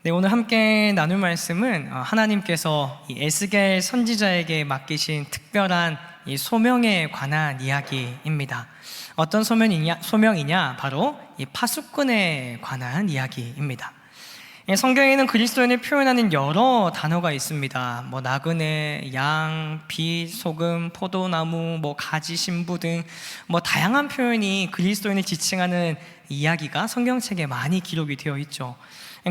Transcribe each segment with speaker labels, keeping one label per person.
Speaker 1: 네, 오늘 함께 나눌 말씀은 하나님께서 이 에스겔 선지자에게 맡기신 특별한 이 소명에 관한 이야기입니다. 어떤 소명이냐? 바로 이 파수꾼에 관한 이야기입니다. 성경에는 그리스도인을 표현하는 여러 단어가 있습니다. 나그네, 양, 빛, 소금, 포도나무, 가지, 신부 등 다양한 표현이 그리스도인을 지칭하는 이야기가 성경책에 많이 기록이 되어 있죠.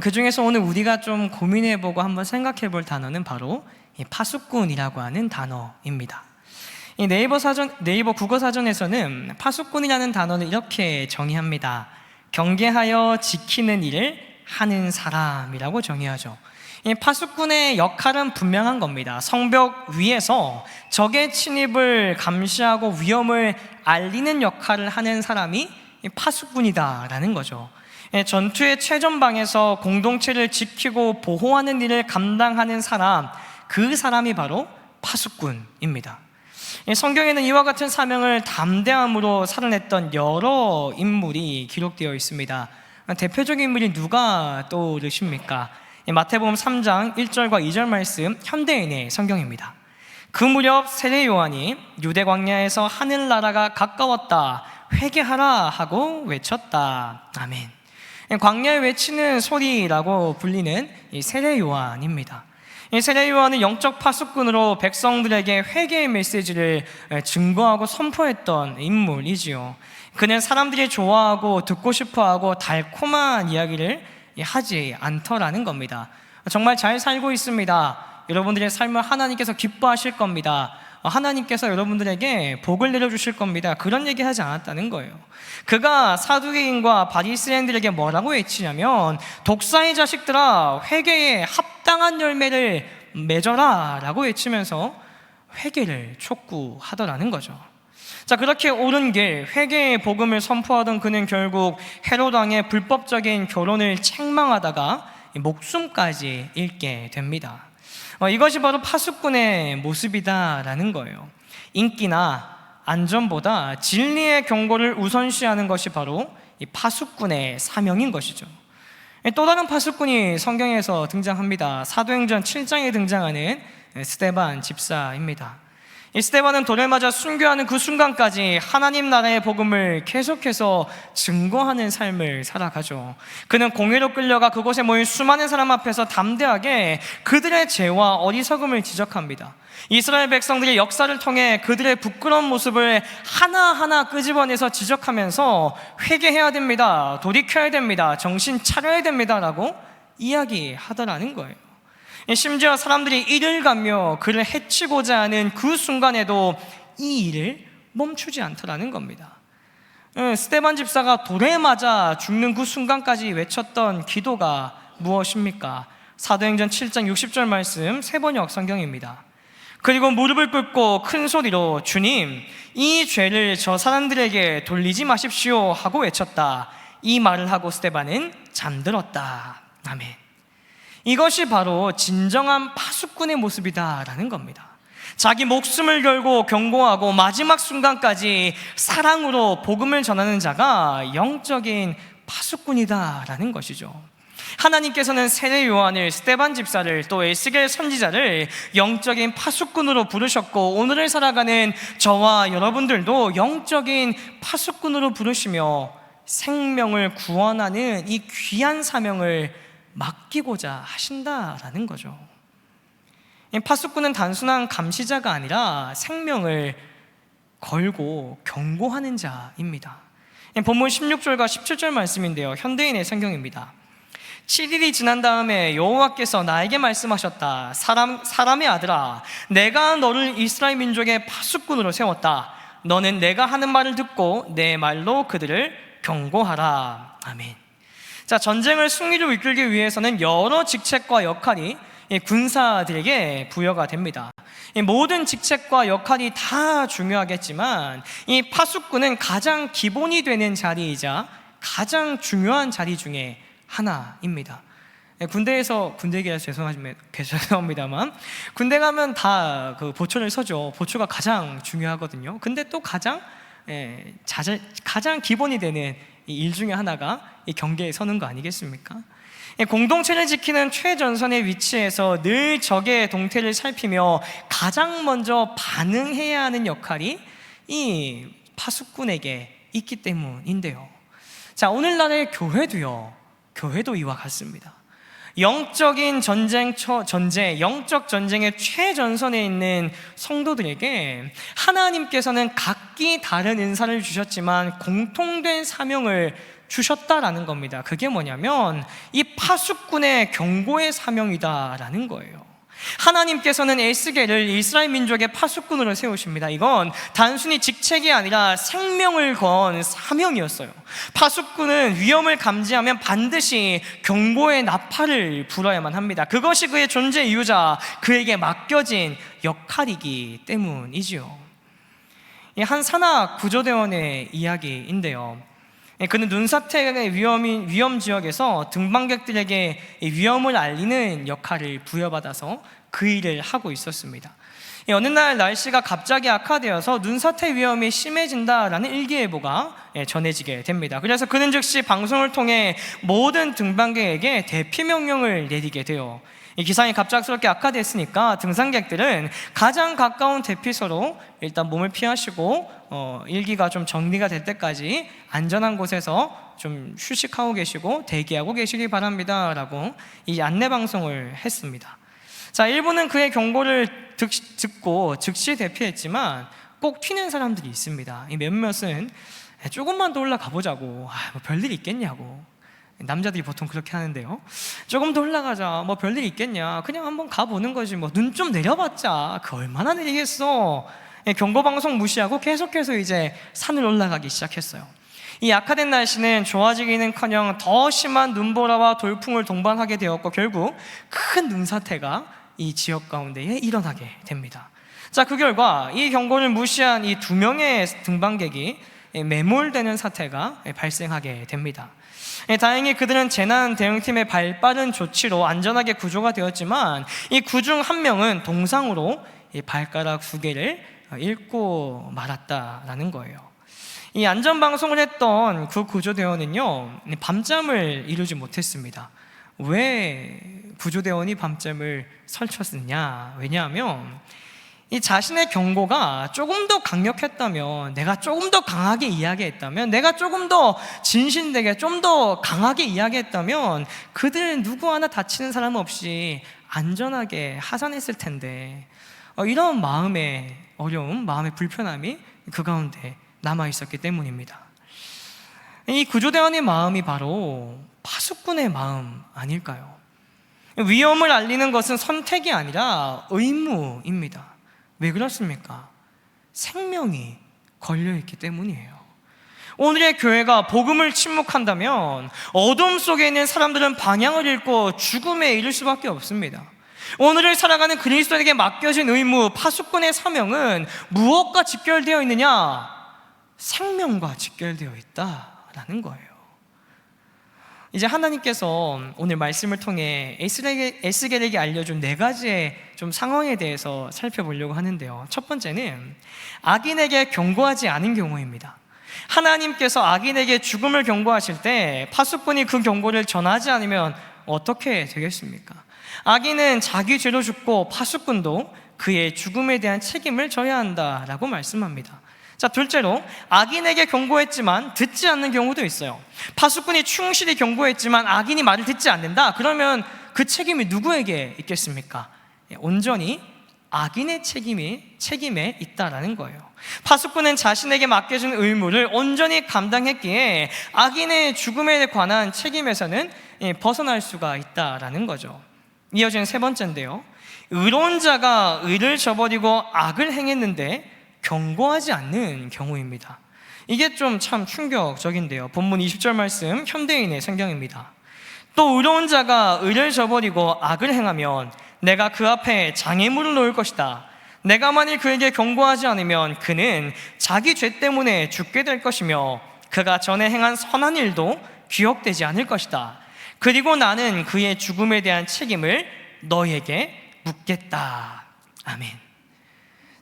Speaker 1: 그 중에서 오늘 우리가 좀 고민해보고 한번 생각해볼 단어는 바로 이 파수꾼이라고 하는 단어입니다. 이 네이버 국어사전에서는 파수꾼이라는 단어를 이렇게 정의합니다. 경계하여 지키는 일을 하는 사람이라고 정의하죠. 이 파수꾼의 역할은 분명한 겁니다. 성벽 위에서 적의 침입을 감시하고 위험을 알리는 역할을 하는 사람이 파수꾼이다라는 거죠. 전투의 최전방에서 공동체를 지키고 보호하는 일을 감당하는 사람, 그 사람이 바로 파수꾼입니다. 성경에는 이와 같은 사명을 담대함으로 살아냈던 여러 인물이 기록되어 있습니다. 대표적인 인물이 누가 떠오르십니까? 마태복음 3장 1절과 2절 말씀, 현대인의 성경입니다. 그 무렵 세례 요한이 유대 광야에서 하늘나라가 가까웠다, 회개하라 하고 외쳤다. 아멘. 광야에 외치는 소리라고 불리는 이 세례 요한입니다. 이 세례 요한은 영적 파수꾼으로 백성들에게 회개의 메시지를 증거하고 선포했던 인물이지요. 그는 사람들이 좋아하고 듣고 싶어하고 달콤한 이야기를 하지 않더라는 겁니다. 정말 잘 살고 있습니다. 여러분들의 삶을 하나님께서 기뻐하실 겁니다. 하나님께서 여러분들에게 복을 내려주실 겁니다. 그런 얘기 하지 않았다는 거예요. 그가 사두개인과 바리새인들에게 뭐라고 외치냐면, 독사의 자식들아, 회개에 합당한 열매를 맺어라 라고 외치면서 회개를 촉구하더라는 거죠. 자, 그렇게 옳은 길, 회개의 복음을 선포하던 그는 결국 헤롯 왕의 불법적인 결혼을 책망하다가 목숨까지 잃게 됩니다. 이것이 바로 파수꾼의 모습이다라는 거예요. 인기나 안전보다 진리의 경고를 우선시하는 것이 바로 이 파수꾼의 사명인 것이죠. 또 다른 파수꾼이 성경에서 등장합니다. 사도행전 7장에 등장하는 스데반 집사입니다. 이 스데반은 돌을 맞아 순교하는 그 순간까지 하나님 나라의 복음을 계속해서 증거하는 삶을 살아가죠. 그는 공회로 끌려가 그곳에 모인 수많은 사람 앞에서 담대하게 그들의 죄와 어리석음을 지적합니다. 이스라엘 백성들이 역사를 통해 그들의 부끄러운 모습을 하나하나 끄집어내서 지적하면서 회개해야 됩니다, 돌이켜야 됩니다, 정신 차려야 됩니다 라고 이야기하더라는 거예요. 심지어 사람들이 이를 가며 그를 해치고자 하는 그 순간에도 이 일을 멈추지 않더라는 겁니다. 스데반 집사가 돌에 맞아 죽는 그 순간까지 외쳤던 기도가 무엇입니까? 사도행전 7장 60절 말씀, 세번역 성경입니다. 그리고 무릎을 꿇고 큰 소리로 주님, 이 죄를 저 사람들에게 돌리지 마십시오 하고 외쳤다. 이 말을 하고 스데반은 잠들었다. 아멘. 이것이 바로 진정한 파수꾼의 모습이다라는 겁니다. 자기 목숨을 걸고 경고하고 마지막 순간까지 사랑으로 복음을 전하는 자가 영적인 파수꾼이다라는 것이죠. 하나님께서는 세례 요한을, 스데반 집사를, 또 에스겔 선지자를 영적인 파수꾼으로 부르셨고, 오늘을 살아가는 저와 여러분들도 영적인 파수꾼으로 부르시며 생명을 구원하는 이 귀한 사명을 맡기고자 하신다라는 거죠. 파수꾼은 단순한 감시자가 아니라 생명을 걸고 경고하는 자입니다. 본문 16절과 17절 말씀인데요, 현대인의 성경입니다. 7일이 지난 다음에 여호와께서 나에게 말씀하셨다. 사람의 아들아, 내가 너를 이스라엘 민족의 파수꾼으로 세웠다. 너는 내가 하는 말을 듣고 내 말로 그들을 경고하라. 아멘. 자, 전쟁을 승리로 이끌기 위해서는 여러 직책과 역할이 군사들에게 부여가 됩니다. 모든 직책과 역할이 다 중요하겠지만 이 파수꾼은 가장 기본이 되는 자리이자 가장 중요한 자리 중에 하나입니다. 군대에서, 군대 얘기해서 죄송합니다만, 군대 가면 다 그 보초를 서죠. 보초가 가장 중요하거든요. 근데 또 가장 기본이 되는 이 일 중에 하나가 이 경계에 서는 거 아니겠습니까? 공동체를 지키는 최전선의 위치에서 늘 적의 동태를 살피며 가장 먼저 반응해야 하는 역할이 이 파수꾼에게 있기 때문인데요. 자, 오늘날의 교회도 이와 같습니다. 영적인 영적 전쟁의 최전선에 있는 성도들에게 하나님께서는 각기 다른 은사를 주셨지만 공통된 사명을 주셨다라는 겁니다. 그게 뭐냐면 이 파수꾼의 경고의 사명이다라는 거예요. 하나님께서는 에스겔을 이스라엘 민족의 파수꾼으로 세우십니다. 이건 단순히 직책이 아니라 생명을 건 사명이었어요. 파수꾼은 위험을 감지하면 반드시 경고의 나팔을 불어야만 합니다. 그것이 그의 존재 이유자, 그에게 맡겨진 역할이기 때문이지요. 한 산악 구조대원의 이야기인데요. 그는 눈사태의 위험 지역에서 등반객들에게 위험을 알리는 역할을 부여받아서 그 일을 하고 있었습니다. 어느 날 날씨가 갑자기 악화되어서 눈사태 위험이 심해진다라는 일기예보가 전해지게 됩니다. 그래서 그는 즉시 방송을 통해 모든 등반객에게 대피 명령을 내리게 돼요. 이 기상이 갑작스럽게 악화됐으니까 등산객들은 가장 가까운 대피소로 일단 몸을 피하시고 일기가 좀 정리가 될 때까지 안전한 곳에서 좀 휴식하고 계시고 대기하고 계시기 바랍니다 라고 이 안내 방송을 했습니다. 자, 일부는 그의 경고를 듣고 즉시 대피했지만 꼭 튀는 사람들이 있습니다. 이 몇몇은 조금만 더 올라가 보자고, 뭐 별일 있겠냐고, 남자들이 보통 그렇게 하는데요. 조금 더 올라가자, 뭐 별일 있겠냐, 그냥 한번 가보는 거지, 뭐 눈 좀 내려봤자 그 얼마나 내리겠어. 경고방송 무시하고 계속해서 이제 산을 올라가기 시작했어요. 이 악화된 날씨는 좋아지기는커녕 더 심한 눈보라와 돌풍을 동반하게 되었고 결국 큰 눈사태가 이 지역 가운데에 일어나게 됩니다. 자, 그 결과 이 경고를 무시한 이 2명의 등반객이 매몰되는 사태가 발생하게 됩니다. 다행히 그들은 재난 대응팀의 발빠른 조치로 안전하게 구조가 되었지만 이 그중 한 명은 동상으로 이 발가락 2개를 잃고 말았다라는 거예요. 이 안전방송을 했던 그 구조대원은요, 밤잠을 이루지 못했습니다. 왜 구조대원이 밤잠을 설쳤느냐? 왜냐하면 이 자신의 경고가 조금 더 강력했다면, 내가 조금 더 강하게 이야기했다면, 내가 조금 더 진실되게 좀 더 강하게 이야기했다면 그들 누구 하나 다치는 사람 없이 안전하게 하산했을 텐데, 이런 마음의 어려움, 마음의 불편함이 그 가운데 남아 있었기 때문입니다. 이 구조대원의 마음이 바로 파수꾼의 마음 아닐까요? 위험을 알리는 것은 선택이 아니라 의무입니다. 왜 그렇습니까? 생명이 걸려있기 때문이에요. 오늘의 교회가 복음을 침묵한다면 어둠 속에 있는 사람들은 방향을 잃고 죽음에 이를 수밖에 없습니다. 오늘을 살아가는 그리스도에게 맡겨진 의무, 파수꾼의 사명은 무엇과 직결되어 있느냐? 생명과 직결되어 있다라는 거예요. 이제 하나님께서 오늘 말씀을 통해 에스겔에게 알려준 4가지의 좀 상황에 대해서 살펴보려고 하는데요. 첫 번째는 악인에게 경고하지 않은 경우입니다. 하나님께서 악인에게 죽음을 경고하실 때 파수꾼이 그 경고를 전하지 않으면 어떻게 되겠습니까? 악인은 자기 죄로 죽고 파수꾼도 그의 죽음에 대한 책임을 져야 한다라고 말씀합니다. 자, 둘째로 악인에게 경고했지만 듣지 않는 경우도 있어요. 파수꾼이 충실히 경고했지만 악인이 말을 듣지 않는다? 그러면 그 책임이 누구에게 있겠습니까? 온전히 악인의 책임에 있다라는 거예요. 파수꾼은 자신에게 맡겨진 의무를 온전히 감당했기에 악인의 죽음에 관한 책임에서는 벗어날 수가 있다라는 거죠. 이어지는 3번째인데요. 의로운 자가 의를 저버리고 악을 행했는데 경고하지 않는 경우입니다. 이게 좀 참 충격적인데요. 본문 20절 말씀 현대인의 성경입니다. 또 의로운 자가 의를 저버리고 악을 행하면 내가 그 앞에 장애물을 놓을 것이다. 내가 만일 그에게 경고하지 않으면 그는 자기 죄 때문에 죽게 될 것이며 그가 전에 행한 선한 일도 기억되지 않을 것이다. 그리고 나는 그의 죽음에 대한 책임을 너에게 묻겠다. 아멘.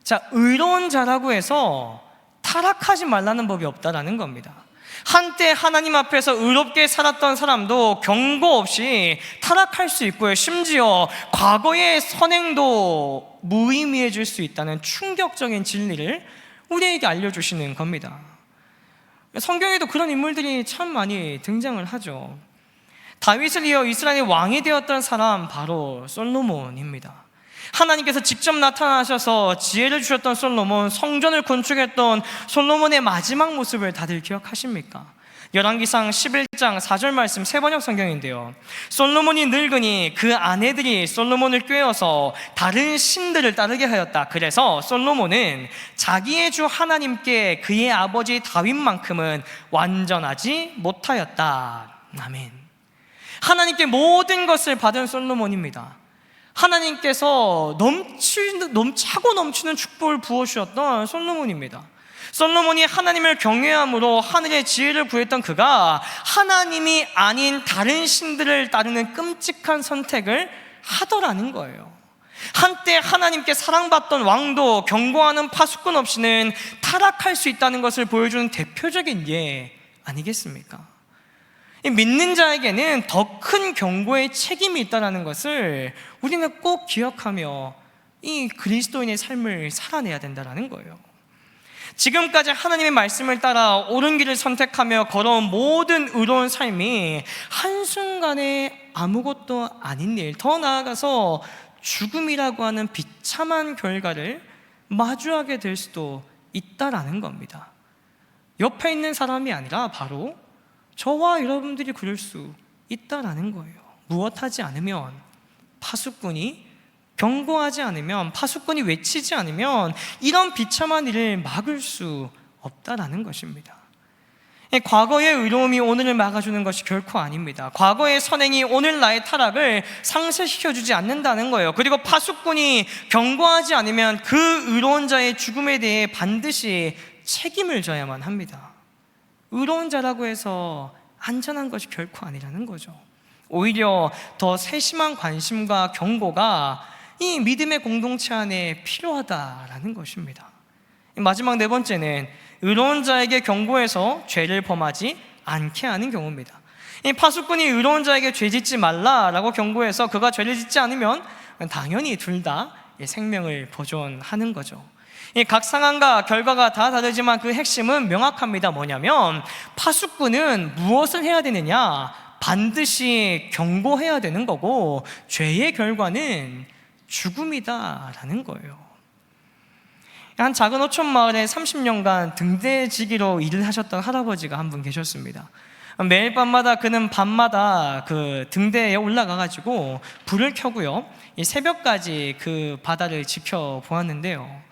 Speaker 1: 자, 의로운 자라고 해서 타락하지 말라는 법이 없다라는 겁니다. 한때 하나님 앞에서 의롭게 살았던 사람도 경고 없이 타락할 수 있고요, 심지어 과거의 선행도 무의미해질 수 있다는 충격적인 진리를 우리에게 알려주시는 겁니다. 성경에도 그런 인물들이 참 많이 등장을 하죠. 다윗을 이어 이스라엘의 왕이 되었던 사람 바로 솔로몬입니다. 하나님께서 직접 나타나셔서 지혜를 주셨던 솔로몬, 성전을 건축했던 솔로몬의 마지막 모습을 다들 기억하십니까? 열왕기상 11장 4절 말씀 세번역 성경인데요, 솔로몬이 늙으니 그 아내들이 솔로몬을 꾀어서 다른 신들을 따르게 하였다. 그래서 솔로몬은 자기의 주 하나님께 그의 아버지 다윗만큼은 완전하지 못하였다. 아멘. 하나님께 모든 것을 받은 솔로몬입니다. 하나님께서 차고 넘치는 축복을 부어주셨던 솔로몬입니다. 솔로몬이 하나님을 경외함으로 하늘의 지혜를 구했던 그가 하나님이 아닌 다른 신들을 따르는 끔찍한 선택을 하더라는 거예요. 한때 하나님께 사랑받던 왕도 경고하는 파수꾼 없이는 타락할 수 있다는 것을 보여주는 대표적인 예 아니겠습니까? 믿는 자에게는 더 큰 경고의 책임이 있다는 것을 우리는 꼭 기억하며 이 그리스도인의 삶을 살아내야 된다는 거예요. 지금까지 하나님의 말씀을 따라 옳은 길을 선택하며 걸어온 모든 의로운 삶이 한순간에 아무것도 아닌 일, 더 나아가서 죽음이라고 하는 비참한 결과를 마주하게 될 수도 있다라는 겁니다. 옆에 있는 사람이 아니라 바로 저와 여러분들이 그럴 수 있다라는 거예요. 무엇하지 않으면, 파수꾼이 경고하지 않으면, 파수꾼이 외치지 않으면 이런 비참한 일을 막을 수 없다라는 것입니다. 과거의 의로움이 오늘을 막아주는 것이 결코 아닙니다. 과거의 선행이 오늘 나의 타락을 상쇄시켜주지 않는다는 거예요. 그리고 파수꾼이 경고하지 않으면 그 의로운 자의 죽음에 대해 반드시 책임을 져야만 합니다. 의로운 자라고 해서 안전한 것이 결코 아니라는 거죠. 오히려 더 세심한 관심과 경고가 이 믿음의 공동체 안에 필요하다라는 것입니다. 마지막 네 번째는 의로운 자에게 경고해서 죄를 범하지 않게 하는 경우입니다. 이 파수꾼이 의로운 자에게 죄 짓지 말라라고 경고해서 그가 죄를 짓지 않으면 당연히 둘 다 생명을 보존하는 거죠. 각 상황과 결과가 다 다르지만 그 핵심은 명확합니다. 뭐냐면 파수꾼은 무엇을 해야 되느냐? 반드시 경고해야 되는 거고 죄의 결과는 죽음이다라는 거예요. 한 작은 어촌 마을에 30년간 등대지기로 일을 하셨던 할아버지가 한 분 계셨습니다. 매일 밤마다 그는 밤마다 그 등대에 올라가가지고 불을 켜고요, 새벽까지 그 바다를 지켜보았는데요,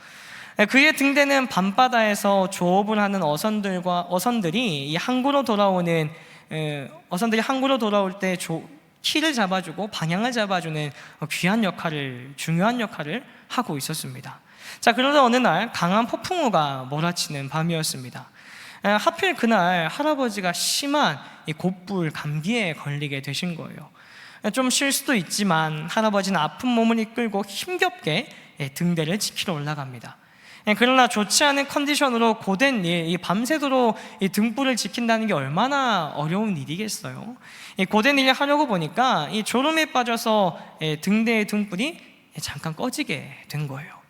Speaker 1: 그의 등대는 밤바다에서 조업을 하는 어선들이 항구로 돌아올 때 키를 잡아주고 방향을 잡아주는 중요한 역할을 하고 있었습니다. 자, 그러다 어느 날 강한 폭풍우가 몰아치는 밤이었습니다. 하필 그날 할아버지가 심한 곧불 감기에 걸리게 되신 거예요. 좀 쉴 수도 있지만 할아버지는 아픈 몸을 이끌고 힘겹게 등대를 지키러 올라갑니다. 그러나 좋지 않은 컨디션으로 고된 일, 밤새도록 이 등불을 지킨다는 게 얼마나 어려운 일이겠어요. 이 고된 일을 하려고 보니까 이 졸음에 빠져서 등대의 등불이 잠깐 꺼지게 된 거예요.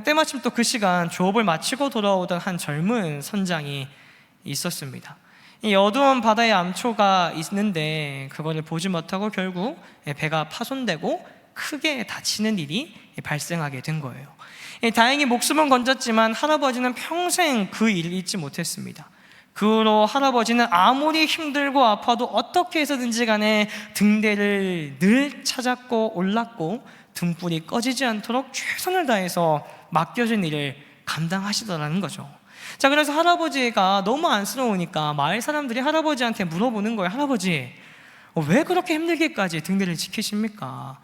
Speaker 1: 때마침 또 그 시간 조업을 마치고 돌아오던 한 젊은 선장이 있었습니다. 이 어두운 바다에 암초가 있는데 그거를 보지 못하고 결국 배가 파손되고 크게 다치는 일이 발생하게 된 거예요. 다행히 목숨은 건졌지만 할아버지는 평생 그 일을 잊지 못했습니다. 그 후로 할아버지는 아무리 힘들고 아파도 어떻게 해서든지 간에 등대를 늘 찾았고 올랐고 등불이 꺼지지 않도록 최선을 다해서 맡겨진 일을 감당하시더라는 거죠. 자, 그래서 할아버지가 너무 안쓰러우니까 마을 사람들이 할아버지한테 물어보는 거예요. 할아버지, 왜 그렇게 힘들게까지 등대를 지키십니까?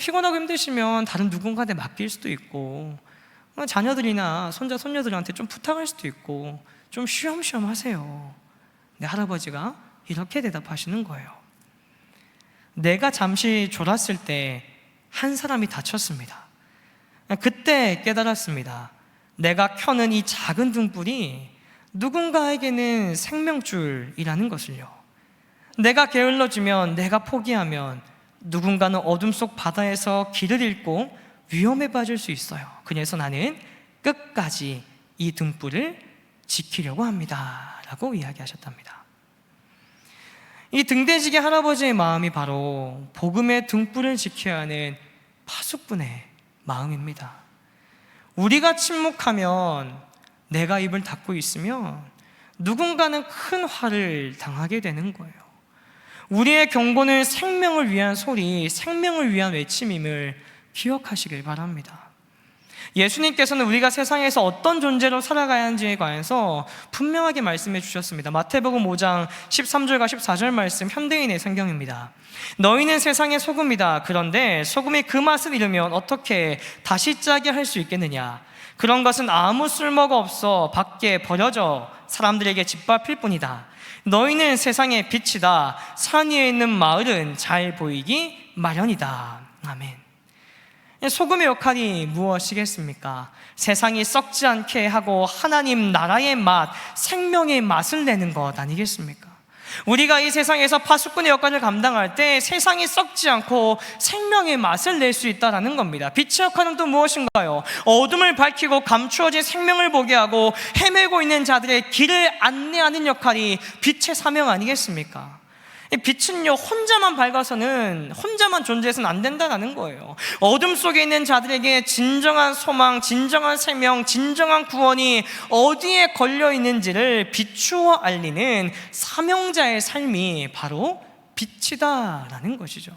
Speaker 1: 피곤하고 힘드시면 다른 누군가한테 맡길 수도 있고 자녀들이나 손자, 손녀들한테 좀 부탁할 수도 있고 좀 쉬엄쉬엄 하세요. 근데 할아버지가 이렇게 대답하시는 거예요. 내가 잠시 졸았을 때 한 사람이 다쳤습니다. 그때 깨달았습니다. 내가 켜는 이 작은 등불이 누군가에게는 생명줄이라는 것을요. 내가 게을러지면, 내가 포기하면 누군가는 어둠 속 바다에서 길을 잃고 위험에 빠질 수 있어요. 그래서 나는 끝까지 이 등불을 지키려고 합니다 라고 이야기하셨답니다. 이 등대지기 할아버지의 마음이 바로 복음의 등불을 지켜야 하는 파수꾼의 마음입니다. 우리가 침묵하면, 내가 입을 닫고 있으면 누군가는 큰 화를 당하게 되는 거예요. 우리의 경고는 생명을 위한 소리, 생명을 위한 외침임을 기억하시길 바랍니다. 예수님께서는 우리가 세상에서 어떤 존재로 살아가야 하는지에 관해서 분명하게 말씀해 주셨습니다. 마태복음 5장 13절과 14절 말씀, 현대인의 성경입니다. 너희는 세상의 소금이다. 그런데 소금이 그 맛을 잃으면 어떻게 다시 짜게 할 수 있겠느냐? 그런 것은 아무 쓸모가 없어 밖에 버려져 사람들에게 짓밟힐 뿐이다. 너희는 세상의 빛이다. 산 위에 있는 마을은 잘 보이기 마련이다. 아멘. 소금의 역할이 무엇이겠습니까? 세상이 썩지 않게 하고 하나님 나라의 맛, 생명의 맛을 내는 것 아니겠습니까? 우리가 이 세상에서 파수꾼의 역할을 감당할 때 세상이 썩지 않고 생명의 맛을 낼 수 있다는 겁니다. 빛의 역할은 또 무엇인가요? 어둠을 밝히고 감추어진 생명을 보게 하고 헤매고 있는 자들의 길을 안내하는 역할이 빛의 사명 아니겠습니까? 빛은요, 혼자만 밝아서는, 혼자만 존재해서는 안 된다는 거예요. 어둠 속에 있는 자들에게 진정한 소망, 진정한 생명, 진정한 구원이 어디에 걸려 있는지를 비추어 알리는 사명자의 삶이 바로 빛이다라는 것이죠.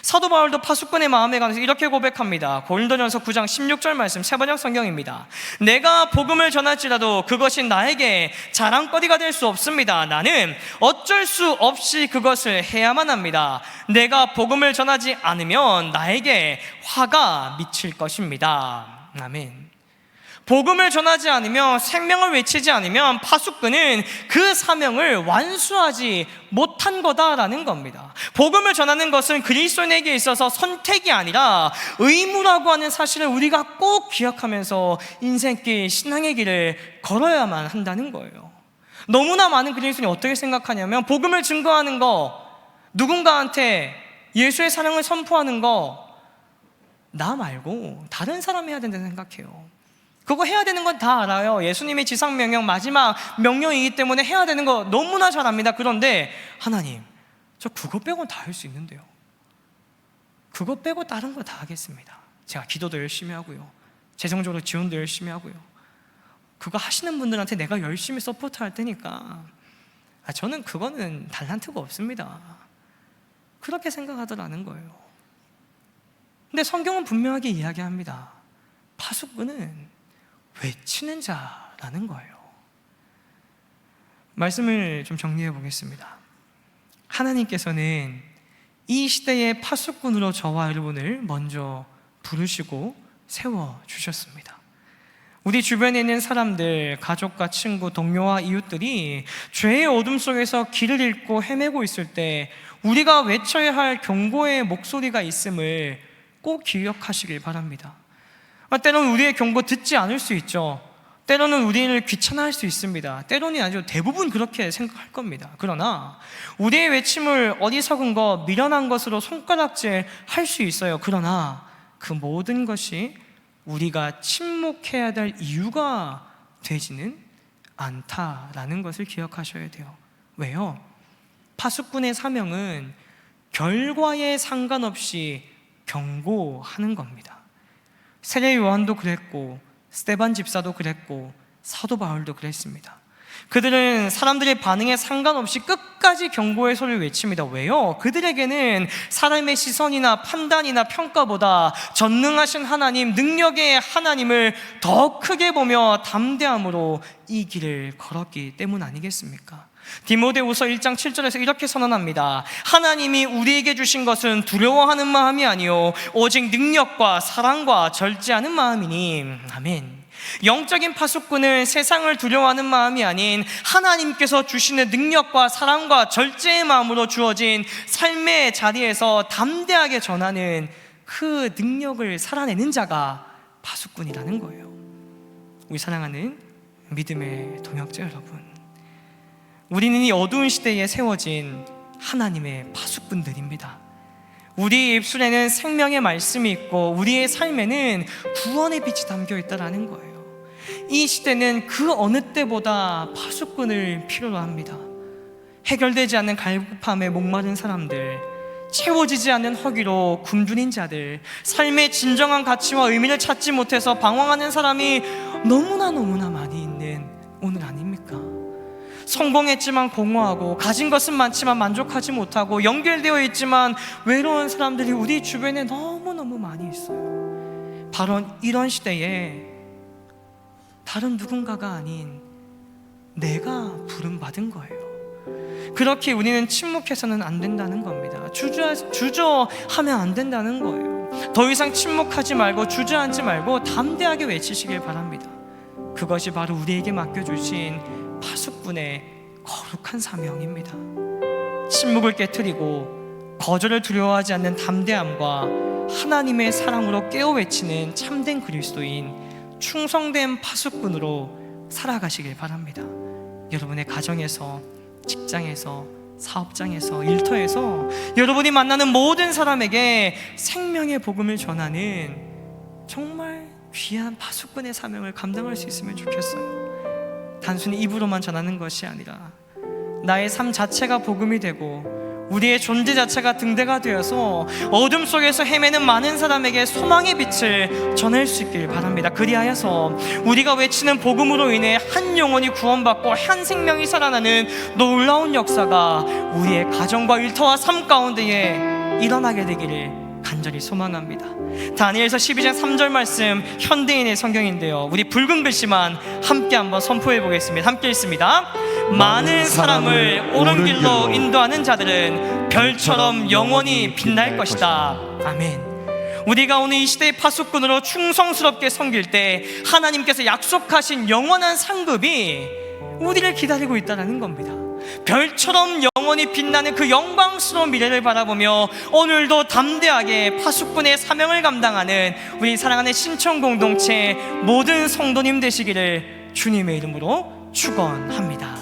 Speaker 1: 사도 바울도 파수꾼의 마음에 관해서 이렇게 고백합니다. 고린도전서 9장 16절 말씀, 세번역 성경입니다. 내가 복음을 전할지라도 그것이 나에게 자랑거리가 될 수 없습니다. 나는 어쩔 수 없이 그것을 해야만 합니다. 내가 복음을 전하지 않으면 나에게 화가 미칠 것입니다. 아멘. 복음을 전하지 않으면, 생명을 외치지 않으면 파수꾼은 그 사명을 완수하지 못한 거다라는 겁니다. 복음을 전하는 것은 그리스도인에게 있어서 선택이 아니라 의무라고 하는 사실을 우리가 꼭 기억하면서 인생길, 신앙의 길을 걸어야만 한다는 거예요. 너무나 많은 그리스도인이 어떻게 생각하냐면, 복음을 증거하는 거, 누군가한테 예수의 사랑을 선포하는 거, 나 말고 다른 사람이 해야 된다고 생각해요. 그거 해야 되는 건 다 알아요. 예수님의 지상명령, 마지막 명령이기 때문에 해야 되는 거 너무나 잘 압니다. 그런데 하나님, 저 그거 빼고는 다 할 수 있는데요. 그거 빼고 다른 거 다 하겠습니다. 제가 기도도 열심히 하고요, 재정적으로 지원도 열심히 하고요, 그거 하시는 분들한테 내가 열심히 서포트 할 테니까 저는 그거는 달란트가 없습니다. 그렇게 생각하더라는 거예요. 근데 성경은 분명하게 이야기합니다. 파수꾼은 외치는 자라는 거예요. 말씀을 좀 정리해 보겠습니다. 하나님께서는 이 시대의 파수꾼으로 저와 여러분을 먼저 부르시고 세워주셨습니다. 우리 주변에 있는 사람들, 가족과 친구, 동료와 이웃들이 죄의 어둠 속에서 길을 잃고 헤매고 있을 때 우리가 외쳐야 할 경고의 목소리가 있음을 꼭 기억하시길 바랍니다. 때로는 우리의 경고 듣지 않을 수 있죠. 때로는 우리를 귀찮아할 수 있습니다. 때로는 아니죠. 대부분 그렇게 생각할 겁니다. 그러나 우리의 외침을 어리석은 것, 미련한 것으로 손가락질 할 수 있어요. 그러나 그 모든 것이 우리가 침묵해야 될 이유가 되지는 않다라는 것을 기억하셔야 돼요. 왜요? 파수꾼의 사명은 결과에 상관없이 경고하는 겁니다. 세례 요한도 그랬고, 스데반 집사도 그랬고, 사도 바울도 그랬습니다. 그들은 사람들의 반응에 상관없이 끝까지 경고의 소리를 외칩니다. 왜요? 그들에게는 사람의 시선이나 판단이나 평가보다 전능하신 하나님, 능력의 하나님을 더 크게 보며 담대함으로 이 길을 걸었기 때문 아니겠습니까? 디모데후서 1장 7절에서 이렇게 선언합니다. 하나님이 우리에게 주신 것은 두려워하는 마음이 아니요 오직 능력과 사랑과 절제하는 마음이니. 아멘. 영적인 파수꾼은 세상을 두려워하는 마음이 아닌 하나님께서 주시는 능력과 사랑과 절제의 마음으로 주어진 삶의 자리에서 담대하게 전하는 그 능력을 살아내는 자가 파수꾼이라는 거예요. 우리 사랑하는 믿음의 동역자 여러분, 우리는 이 어두운 시대에 세워진 하나님의 파수꾼들입니다. 우리의 입술에는 생명의 말씀이 있고 우리의 삶에는 구원의 빛이 담겨 있다는 거예요. 이 시대는 그 어느 때보다 파수꾼을 필요로 합니다. 해결되지 않는 갈급함에 목마른 사람들, 채워지지 않는 허기로 굶주린 자들, 삶의 진정한 가치와 의미를 찾지 못해서 방황하는 사람이 너무나 많이 있는 오늘 아닙니까? 성공했지만 공허하고, 가진 것은 많지만 만족하지 못하고, 연결되어 있지만 외로운 사람들이 우리 주변에 너무너무 많이 있어요. 바로 이런 시대에 다른 누군가가 아닌 내가 부름받은 거예요. 그렇게 우리는 침묵해서는 안 된다는 겁니다. 주저하면 안 된다는 거예요. 더 이상 침묵하지 말고 주저앉지 말고 담대하게 외치시길 바랍니다. 그것이 바로 우리에게 맡겨주신 파수꾼의 거룩한 사명입니다. 침묵을 깨트리고 거절을 두려워하지 않는 담대함과 하나님의 사랑으로 깨어 외치는 참된 그리스도인, 충성된 파수꾼으로 살아가시길 바랍니다. 여러분의 가정에서, 직장에서, 사업장에서, 일터에서 여러분이 만나는 모든 사람에게 생명의 복음을 전하는 정말 귀한 파수꾼의 사명을 감당할 수 있으면 좋겠어요. 단순히 입으로만 전하는 것이 아니라 나의 삶 자체가 복음이 되고 우리의 존재 자체가 등대가 되어서 어둠 속에서 헤매는 많은 사람에게 소망의 빛을 전할 수 있길 바랍니다. 그리하여서 우리가 외치는 복음으로 인해 한 영혼이 구원받고 한 생명이 살아나는 놀라운 역사가 우리의 가정과 일터와 삶 가운데에 일어나게 되기를 간절히 소망합니다. 다니엘서 12장 3절 말씀, 현대인의 성경인데요, 우리 붉은 글씨만 함께 한번 선포해 보겠습니다. 함께 읽습니다. 많은 사람을 옳은 길로 인도하는 자들은 별처럼 영원히 빛날 것이다. 아멘. 우리가 오늘 이 시대의 파수꾼으로 충성스럽게 섬길 때 하나님께서 약속하신 영원한 상급이 우리를 기다리고 있다는 겁니다. 별처럼 영원히 빛나는 그 영광스러운 미래를 바라보며 오늘도 담대하게 파수꾼의 사명을 감당하는 우리 사랑하는 신청 공동체 모든 성도님 되시기를 주님의 이름으로 축원합니다.